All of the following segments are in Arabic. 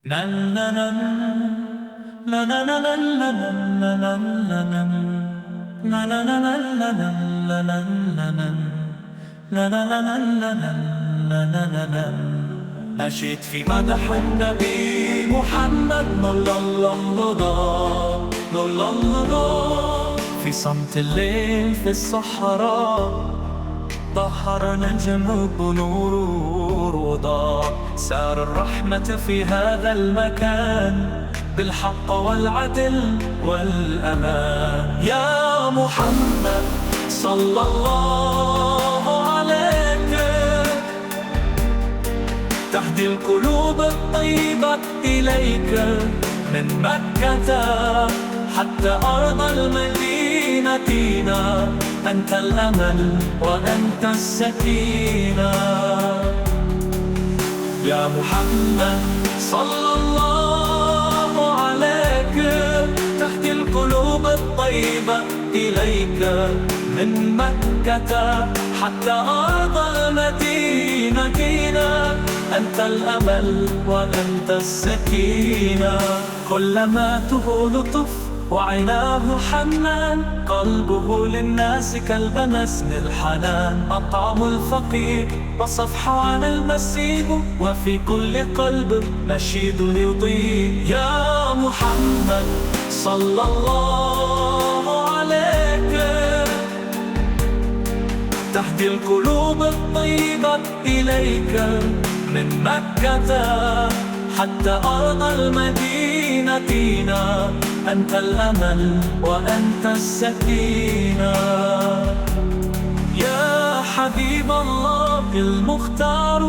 نشيد في مدح النبي محمد في صمت الليل في الصحراء ظهر نجم بنور وضاء. سار الرحمة في هذا المكان بالحق والعدل والأمان. يا محمد صلى الله عليك تهدي القلوب الطيبة إليك من مكة حتى أرض المدينة. أنت الأمل وأنت السكينة. يا محمد صلى الله عليك تهدي القلوب الطيبة إليك من مكة حتى أرض المدينة. أنت الأمل وأنت السكينة. كلما تهول طف وعيناه حنان قلبه للناس كالبنسم الحنان. أطعم الفقير وصفح عن المسيب وفي كل قلب نشيد يضيء. يا محمد صلى الله عليك تهدي القلوب الطيبة إليك من مكة حتى أرض المدينة. أنت الأمل وأنت السكينة. يا حبيب الله المختار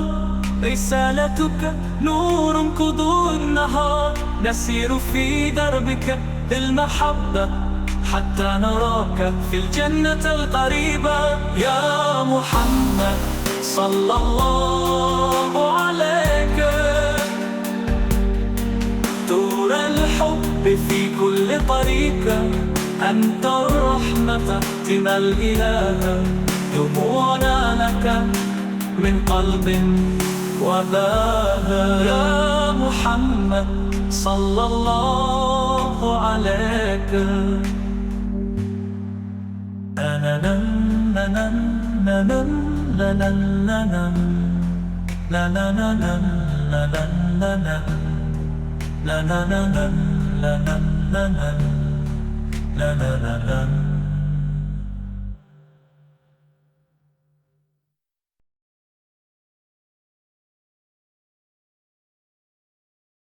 رسالتك نور كضوء النهار. نسير في دربك للمحبة حتى نراك في الجنة القريبة. يا محمد صلى الله عليك دور الحب في كل طريق. أنت الرحمة تنا الإله دموعنا لك من قلب وباها. يا محمد صلى الله عليك. لا